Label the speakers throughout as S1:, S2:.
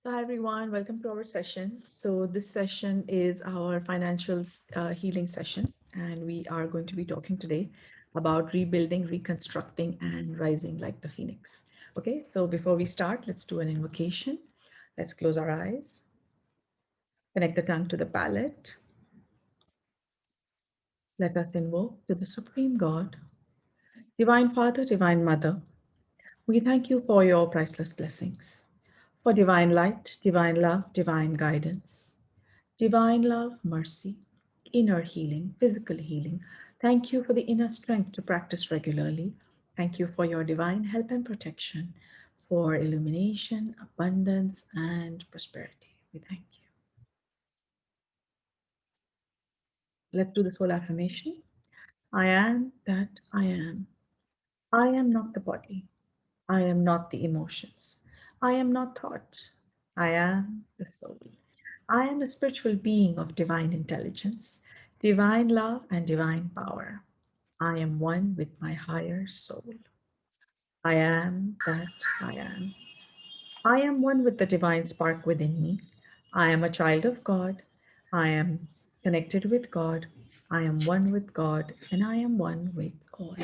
S1: So hi everyone, welcome to our session. So this session is our financials healing session, and we are going to be talking today about rebuilding, reconstructing, and rising like the phoenix. Okay, so before we start, let's do an invocation. Let's close our eyes, connect the tongue to the palate. Let us invoke to the Supreme God, Divine Father, Divine Mother. We thank you for your priceless blessings, for divine light, divine love, divine guidance. Divine love, mercy, inner healing, physical healing. Thank you for the inner strength to practice regularly. Thank you for your divine help and protection, for illumination, abundance, and prosperity. We thank you. Let's do this whole affirmation. I am that I am. I am not the body. I am not the emotions. I am not thought. I am the soul. I am a spiritual being of divine intelligence, divine love, and divine power. I am one with my higher soul. I am that I am. I am one with the divine spark within me. I am a child of God. I am connected with God. I am one with God, and I am one with all.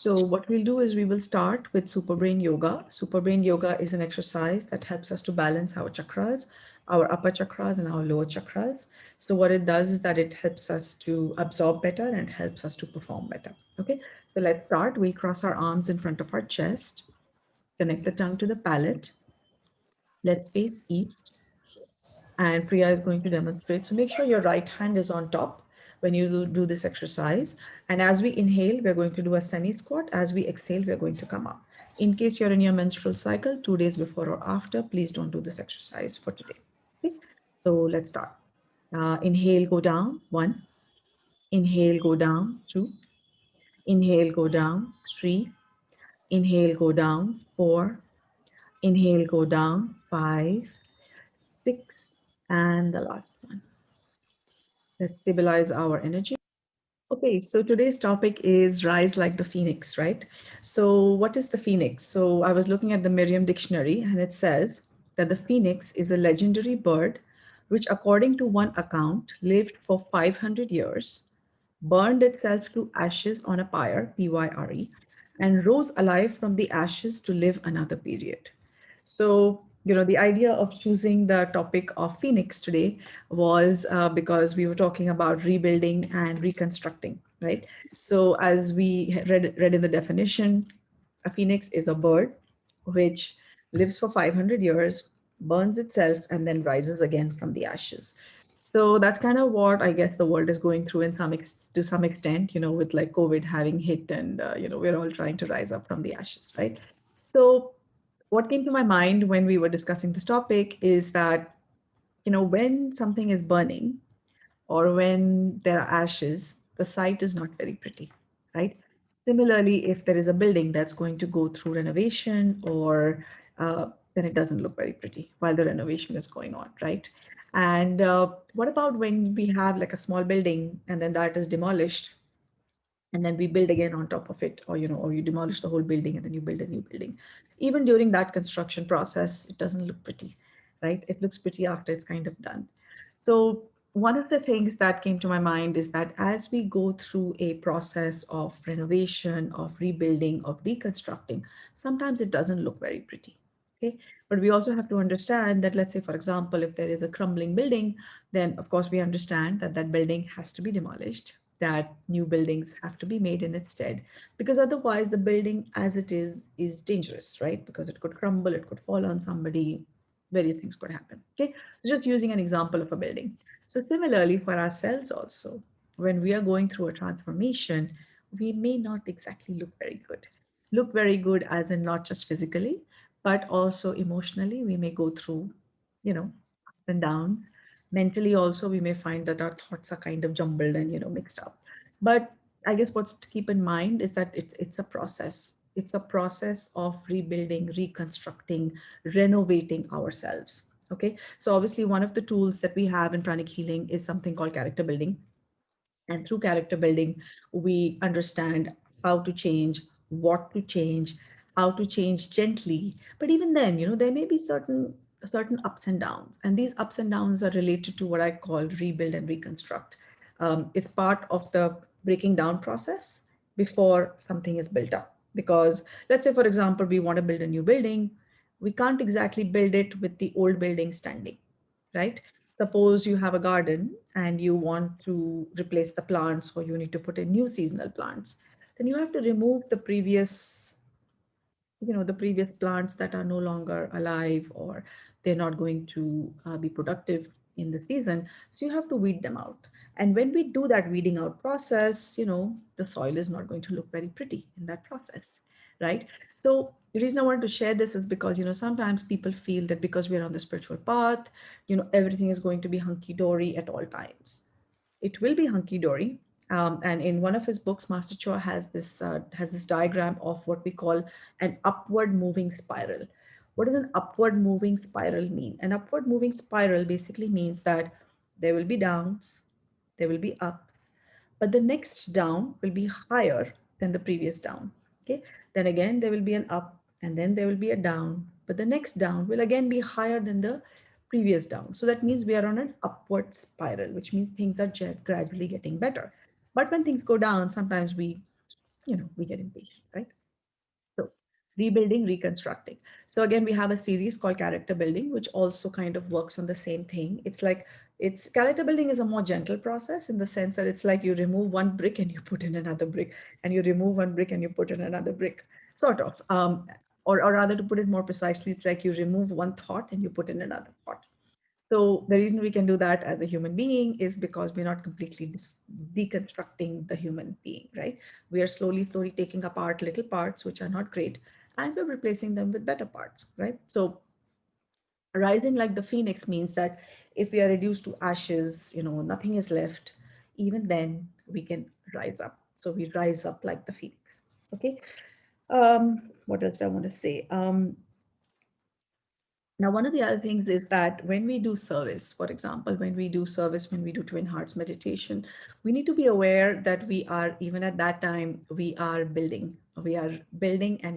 S1: So what we'll do is we will start with Super Brain Yoga. Super Brain Yoga is an exercise that helps us to balance our chakras, our upper chakras and our lower chakras. So what it does is that it helps us to absorb better and helps us to perform better. Okay, so let's start. We'll cross our arms in front of our chest, connect the tongue to the palate. Let's face east, and Priya is going to demonstrate. So make sure your right hand is on top when you do this exercise. And as we inhale, we're going to do a semi squat. As we exhale, we're going to come up. In case you're in your menstrual cycle, 2 days before or after, please don't do this exercise for today. Okay? So let's start. Inhale, go down, 1. Inhale, go down, 2. Inhale, go down, 3. Inhale, go down, 4. Inhale, go down, 5, 6, and the last one. Let's stabilize our energy. Okay, so today's topic is rise like the phoenix, right? So, what is the phoenix? So, I was looking at the Merriam dictionary and it says that the phoenix is a legendary bird which, according to one account, lived for 500 years, burned itself to ashes on a pyre, pyre, and rose alive from the ashes to live another period. So, the idea of choosing the topic of Phoenix today was because we were talking about rebuilding and reconstructing, right? So, as we read in the definition, a phoenix is a bird which lives for 500 years, burns itself, and then rises again from the ashes. So that's kind of what I guess the world is going through in to some extent, with like COVID having hit, and we're all trying to rise up from the ashes, right? So what came to my mind when we were discussing this topic is that, when something is burning or when there are ashes, the sight is not very pretty, right? Similarly, if there is a building that's going to go through renovation, or then it doesn't look very pretty while the renovation is going on, right? And what about when we have like a small building and then that is demolished and then we build again on top of it, or or you demolish the whole building and then you build a new building? Even during that construction process, it doesn't look pretty, right? It looks pretty after it's kind of done. So one of the things that came to my mind is that as we go through a process of renovation, of rebuilding, of deconstructing, sometimes it doesn't look very pretty. Okay, but we also have to understand that, let's say, for example, if there is a crumbling building, then of course we understand that that building has to be demolished, that new buildings have to be made in its stead, because otherwise the building as it is dangerous, right? Because it could crumble, it could fall on somebody, various things could happen. Okay, so just using an example of a building. So similarly for ourselves also, when we are going through a transformation, we may not exactly look very good, as in not just physically, but also emotionally. We may go through, ups and downs. Mentally also, we may find that our thoughts are kind of jumbled and mixed up. But I guess what's to keep in mind is that it's a process. It's a process of rebuilding, reconstructing, renovating ourselves. Okay, so obviously one of the tools that we have in pranic healing is something called character building. And through character building, we understand how to change, what to change, how to change gently. But even then, there may be certain ups and downs. And these ups and downs are related to what I call rebuild and reconstruct. It's part of the breaking down process before something is built up. Because let's say, for example, we want to build a new building. We can't exactly build it with the old building standing, right? Suppose you have a garden and you want to replace the plants or you need to put in new seasonal plants. Then you have to remove the previous plants that are no longer alive or they're not going to be productive in the season. So you have to weed them out. And when we do that weeding out process, the soil is not going to look very pretty in that process, right? So the reason I wanted to share this is because, sometimes people feel that because we're on the spiritual path, everything is going to be hunky dory at all times. It will be hunky dory. And in one of his books, Master Choa has this diagram of what we call an upward moving spiral. What does an upward moving spiral mean? An upward moving spiral basically means that there will be downs, there will be ups, but the next down will be higher than the previous down. Okay. Then again, there will be an up and then there will be a down, but the next down will again be higher than the previous down. So that means we are on an upward spiral, which means things are gradually getting better. But when things go down, sometimes we get impatient, right? So, rebuilding, reconstructing. So, again, we have a series called character building, which also kind of works on the same thing. It's character building is a more gentle process in the sense that it's like you remove one brick and you put in another brick, and you remove one brick and you put in another brick, sort of. Or rather, to put it more precisely, it's like you remove one thought and you put in another thought. So the reason we can do that as a human being is because we're not completely deconstructing the human being, right? We are slowly, slowly taking apart little parts which are not great, and we're replacing them with better parts, right? So rising like the phoenix means that if we are reduced to ashes, nothing is left, even then we can rise up. So we rise up like the phoenix. Okay. What else do I want to say? Now, one of the other things is that when we do service, for example, when we do Twin Hearts meditation, we need to be aware that we are, even at that time, we are building and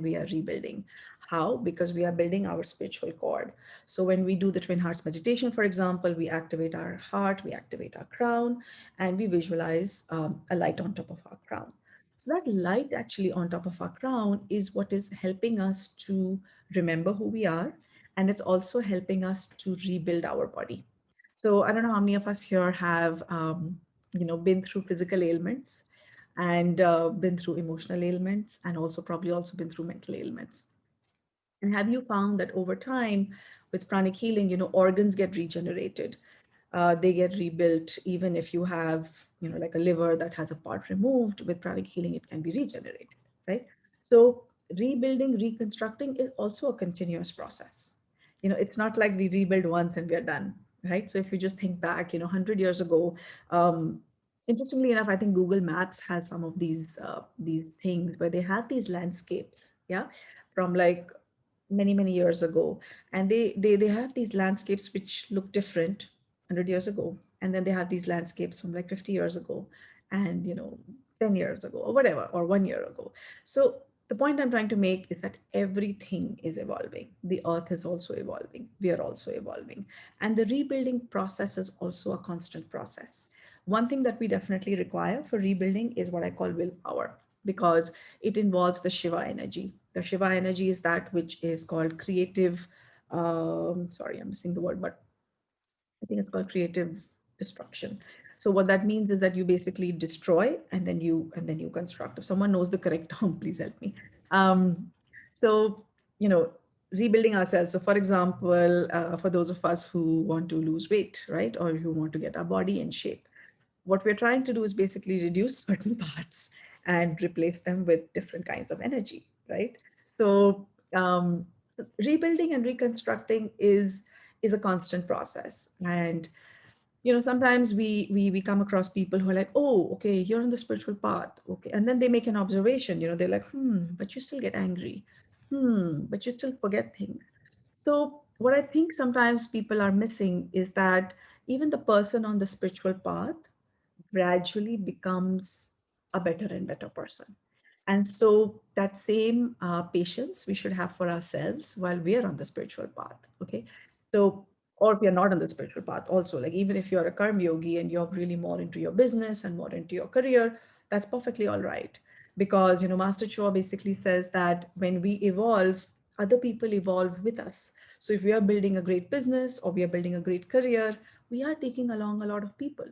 S1: we are rebuilding. How? Because we are building our spiritual cord. So when we do the Twin Hearts meditation, for example, we activate our heart, we activate our crown, and we visualize a light on top of our crown. So that light actually on top of our crown is what is helping us to remember who we are, and it's also helping us to rebuild our body. So I don't know how many of us here have been through physical ailments and been through emotional ailments and also probably also been through mental ailments. And have you found that over time, with pranic healing, organs get regenerated, they get rebuilt. Even if you have, like a liver that has a part removed, with pranic healing, it can be regenerated, right? So rebuilding, reconstructing is also a continuous process. It's not like we rebuild once and we are done, right? So if you just think back, 100 years ago, um, interestingly enough, I think Google Maps has some of these things where they have these landscapes, yeah, from like many years ago, and they have these landscapes which look different 100 years ago, and then they have these landscapes from like 50 years ago, and 10 years ago or whatever, or 1 year ago. So the point I'm trying to make is that everything is evolving. The earth is also evolving, we are also evolving, and the rebuilding process is also a constant process. One thing that we definitely require for rebuilding is what I call willpower, because it involves the Shiva energy. The Shiva energy is that which is called creative. Sorry, I'm missing the word, but I think it's called creative destruction. So what that means is that you basically destroy and then you construct. If someone knows the correct term, please help me. So you know, rebuilding ourselves. So for example, for those of us who want to lose weight, right, or who want to get our body in shape, what we're trying to do is basically reduce certain parts and replace them with different kinds of energy, right? So rebuilding and reconstructing is a constant process. And sometimes we come across people who are like, oh, okay, you're on the spiritual path, okay, and then they make an observation. They're like, but you still get angry, but you still forget things. So what I think sometimes people are missing is that even the person on the spiritual path gradually becomes a better and better person. And so that same patience we should have for ourselves while we are on the spiritual path. Okay. So, or if you're not on the spiritual path, also, like even if you're a karma yogi and you're really more into your business and more into your career, that's perfectly all right. Because, Master Choa basically says that when we evolve, other people evolve with us. So if we are building a great business or we are building a great career, we are taking along a lot of people,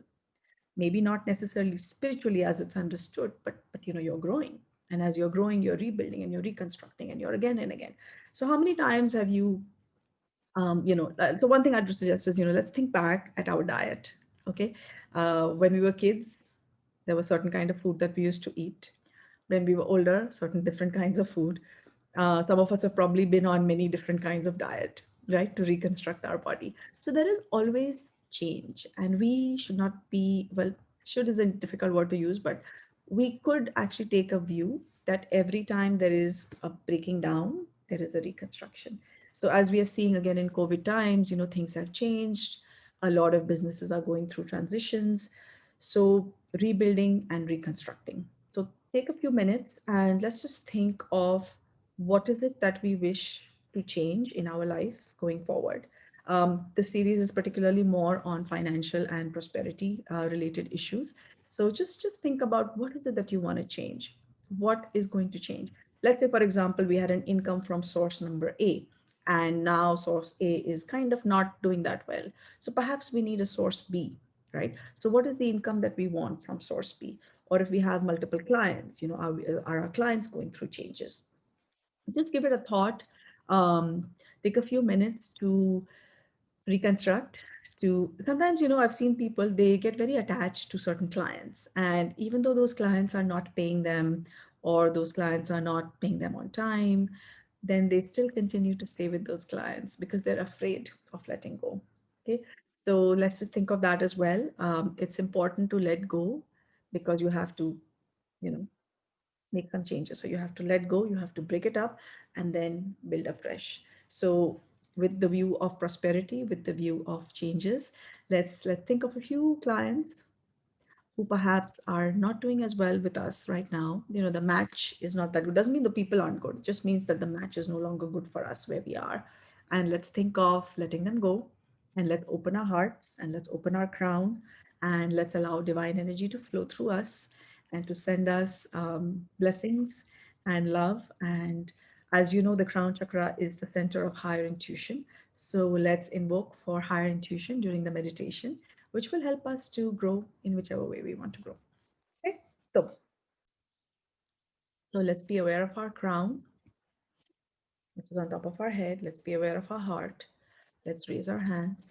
S1: maybe not necessarily spiritually as it's understood, but you're growing, and as you're growing you're rebuilding and you're reconstructing and you're again and again. So how many times have you so one thing I'd suggest is, let's think back at our diet. Okay. When we were kids, there was certain kind of food that we used to eat. When we were older, certain different kinds of food. Some of us have probably been on many different kinds of diet, right, to reconstruct our body. So there is always change, and we should not be, well, should is a difficult word to use, but we could actually take a view that every time there is a breaking down, there is a reconstruction. So as we are seeing again in COVID times, things have changed. A lot of businesses are going through transitions. So rebuilding and reconstructing. So take a few minutes and let's just think of what is it that we wish to change in our life going forward. This series is particularly more on financial and prosperity related issues. So just think about what is it that you want to change. What is going to change? Let's say, for example, we had an income from source number A, and now source A is kind of not doing that well. So perhaps we need a source B, right? So what is the income that we want from source B? Or if we have multiple clients, are our clients going through changes? Just give it a thought. Take a few minutes to reconstruct. To sometimes, I've seen people, they get very attached to certain clients, and even though those clients are not paying them, or those clients are not paying them on time, then they still continue to stay with those clients because they're afraid of letting go. Okay. So let's just think of that as well. It's important to let go, because you have to, you know make some changes. So you have to let go, you have to break it up, and then build afresh. So with the view of prosperity, with the view of changes, let's think of a few clients who perhaps are not doing as well with us right now. The match is not that good. Doesn't mean the people aren't good. It just means that the match is no longer good for us where we are. And let's think of letting them go, and let's open our hearts and let's open our crown, and let's allow divine energy to flow through us and to send us blessings and love. And as you know, the crown chakra is the center of higher intuition. So let's invoke for higher intuition during the meditation, which will help us to grow in whichever way we want to grow. Okay, so let's be aware of our crown, which is on top of our head. Let's be aware of our heart. Let's raise our hands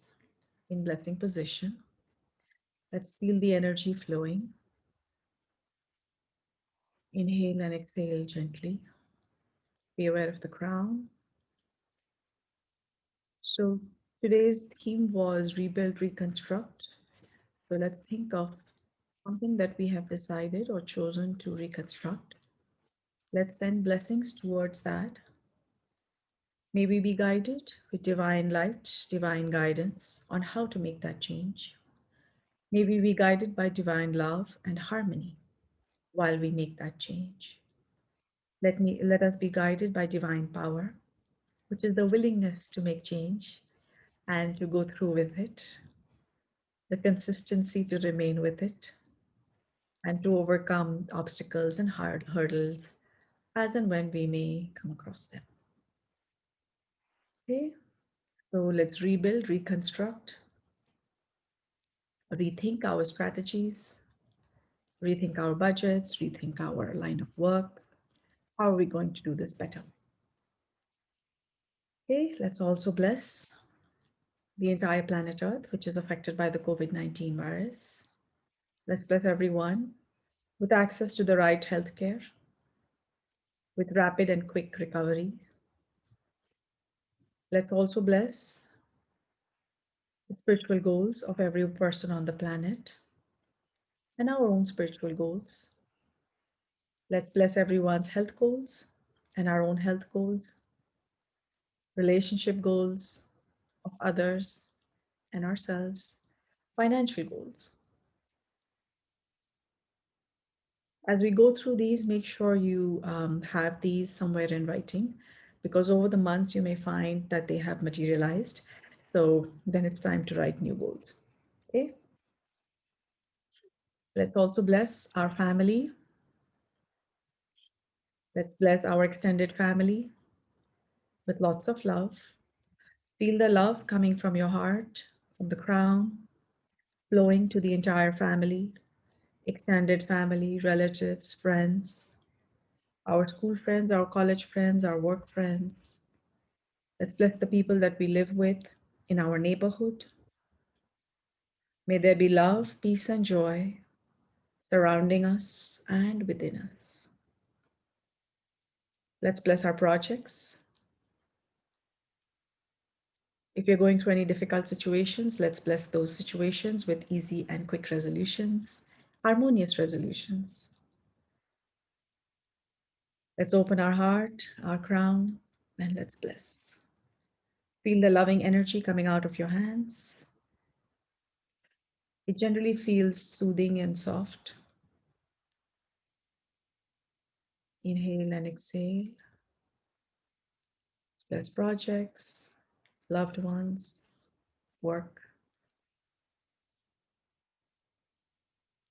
S1: in blessing position. Let's feel the energy flowing. Inhale and exhale gently. Be aware of the crown. So today's theme was rebuild, reconstruct. So let's think of something that we have decided or chosen to reconstruct. Let's send blessings towards that. May we be guided with divine light, divine guidance on how to make that change. May we be guided by divine love and harmony while we make that change. Let us be guided by divine power, which is the willingness to make change and to go through with it, the consistency to remain with it, and to overcome obstacles and hard hurdles as and when we may come across them. Okay, so let's rebuild, reconstruct, rethink our strategies, rethink our budgets, rethink our line of work. How are we going to do this better? Okay, let's also bless the entire planet Earth, which is affected by the COVID-19 virus. Let's bless everyone with access to the right healthcare, with rapid and quick recovery. Let's also bless the spiritual goals of every person on the planet and our own spiritual goals. Let's bless everyone's health goals and our own health goals, relationship goals of others and ourselves, financial goals. As we go through these, make sure you have these somewhere in writing because over the months you may find that they have materialized. So then it's time to write new goals. Okay. Let's also bless our family. Let's bless our extended family with lots of love. Feel the love coming from your heart, from the crown, flowing to the entire family, extended family, relatives, friends, our school friends, our college friends, our work friends. Let's bless the people that we live with in our neighborhood. May there be love, peace, and joy surrounding us and within us. Let's bless our projects. If you're going through any difficult situations, let's bless those situations with easy and quick resolutions, harmonious resolutions. Let's open our heart, our crown, and let's bless. Feel the loving energy coming out of your hands. It generally feels soothing and soft. Inhale and exhale. Bless projects, loved ones, work.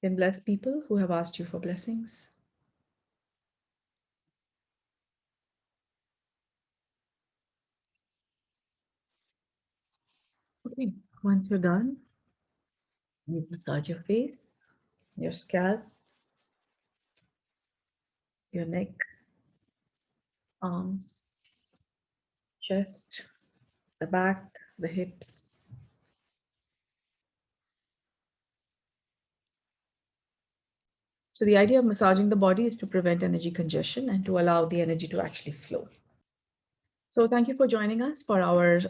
S1: Then bless people who have asked you for blessings. Okay, once you're done, you massage your face, your scalp, your neck, arms, chest, the back, the hips. So the idea of massaging the body is to prevent energy congestion and to allow the energy to actually flow. So thank you for joining us for our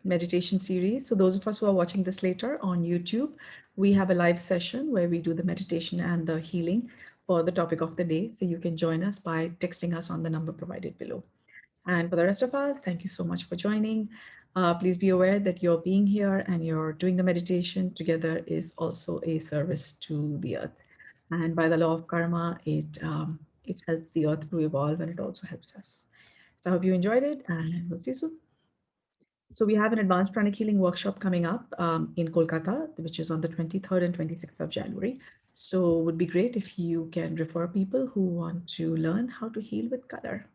S1: meditation series. So those of us who are watching this later on YouTube, we have a live session where we do the meditation and the healing for the topic of the day. So you can join us by texting us on the number provided below. And for the rest of us, thank you so much for joining. Please be aware that you're being here and you're doing the meditation together is also a service to the earth. And by the law of karma, it helps the earth to evolve and it also helps us. So I hope you enjoyed it and we'll see you soon. So we have an advanced pranic healing workshop coming up in Kolkata, which is on the 23rd and 26th of January. So it would be great if you can refer people who want to learn how to heal with color.